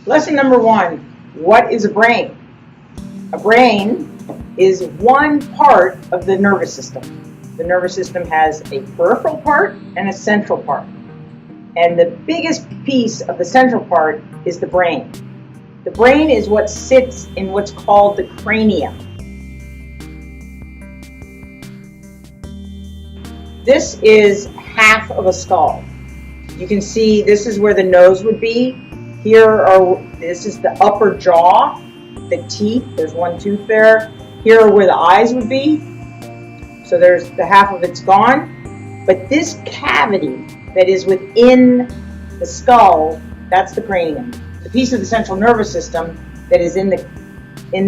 Lesson number 1, what is a brain? A brain is one part of the nervous system. The nervous system has a peripheral part and a central part. And the biggest piece of the central part is the brain. The brain is what sits in what's called the cranium. This is half of a skull. You can see this is where the nose would be. This is the upper jaw, the teeth. There's one tooth there. Here are where the eyes would be. So there's the half of it's gone. But this cavity that is within the skull, that's the cranium. The piece of the central nervous system that is in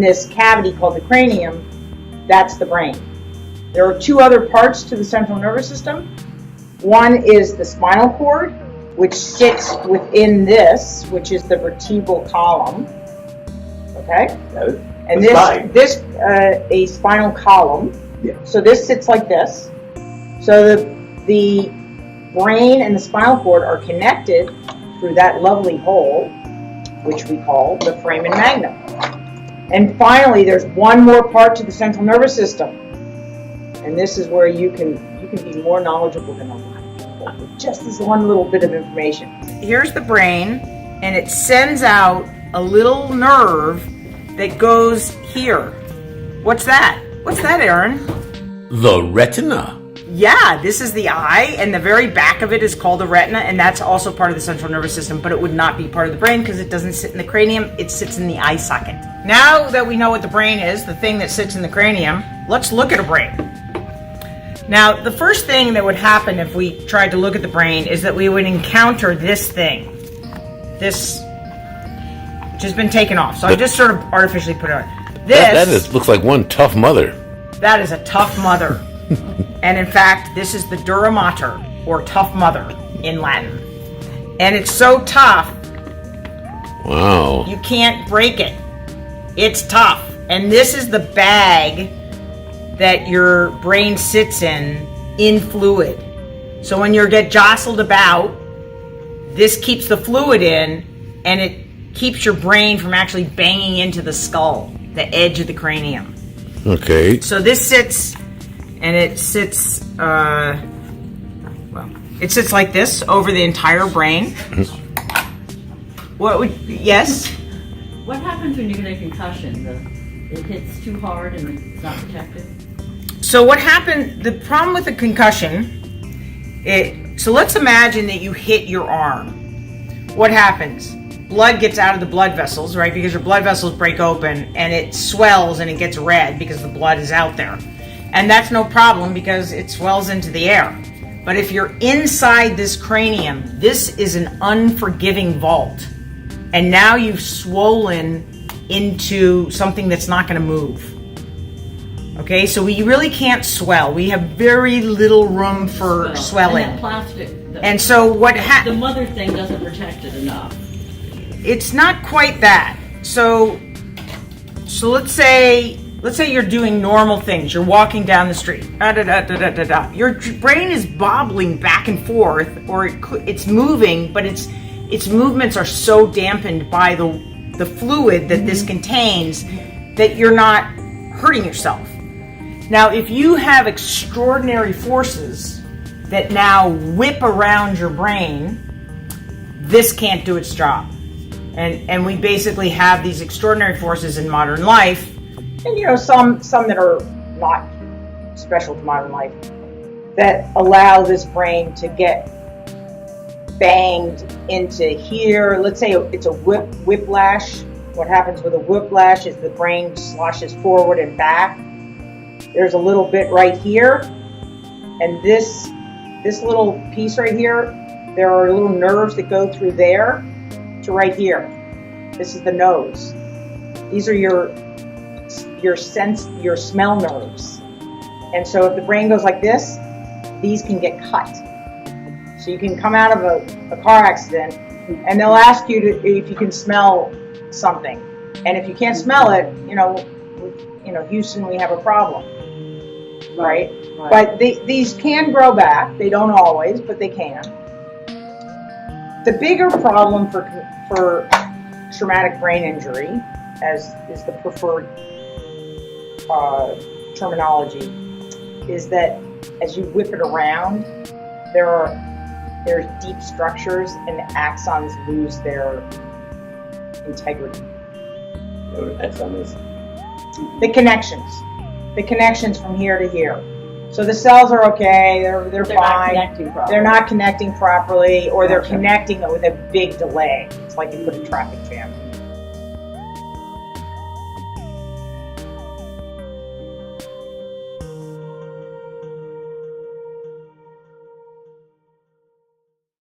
this cavity called the cranium, that's the brain. There are 2 other parts to the central nervous system. One is the spinal cord, which sits within this, which is the vertebral column. Okay? And this a spinal column. Yeah. So this sits like this. So the brain and the spinal cord are connected through that lovely hole, which we call the foramen magnum. And finally, there's one more part to the central nervous system. And this is where you can be more knowledgeable than a lot of people with just this one little bit of information. Here's the brain, and it sends out a little nerve that goes here. What's that? What's that, Aaron? The retina. Yeah, this is the eye, and the very back of it is called the retina, and that's also part of the central nervous system, but it would not be part of the brain because it doesn't sit in the cranium, it sits in the eye socket. Now that we know what the brain is, the thing that sits in the cranium, let's look at a brain. Now, the first thing that would happen if we tried to look at the brain is that we would encounter this thing. This, which has been taken off. So I just sort of artificially put it on. That looks like one tough mother. That is a tough mother. And in fact, this is the dura mater, or tough mother in Latin. And it's so tough, wow, you can't break it. It's tough. And this is the bag that your brain sits in fluid. So when you get jostled about, this keeps the fluid in, and it keeps your brain from actually banging into the skull, the edge of the cranium. Okay. So this sits, and it sits, it sits like this over the entire brain. Yes? What happens when you get a concussion? It hits too hard and it's not protected? So what happened, the problem with the concussion, so let's imagine that you hit your arm. What happens? Blood gets out of the blood vessels, right? Because your blood vessels break open and it swells and it gets red because the blood is out there. And that's no problem because it swells into the air. But if you're inside this cranium, this is an unforgiving vault. And now you've swollen into something that's not going to move. Okay, so we really can't swell. We have very little room for swelling. And that plastic. And so what the mother thing doesn't protect it enough. It's not quite that. So let's say you're doing normal things. You're walking down the street. Your brain is bobbling back and forth, or it's moving, but its movements are so dampened by the fluid that this contains that you're not hurting yourself. Now, if you have extraordinary forces that now whip around your brain, this can't do its job. And we basically have these extraordinary forces in modern life, and some that are not special to modern life, that allow this brain to get banged into here. Let's say it's a whiplash. What happens with a whiplash is the brain sloshes forward and back. There's a little bit right here, and this little piece right here, there are little nerves that go through there to right here. This is the nose. These are your smell nerves. And so if the brain goes like this, these can get cut. So you can come out of a car accident, and they'll ask you if you can smell something. And if you can't smell it, Houston, we have a problem. Right? But these can grow back. They don't always, but they can. The bigger problem for traumatic brain injury, as is the preferred terminology, is that as you whip it around, there's deep structures and the axons lose their integrity. Exon is The connections from here to here. So the cells are okay, they're They're not fine. connecting properly. They're not connecting properly, or they're Gotcha. connecting with a big delay. It's like you put a traffic jam.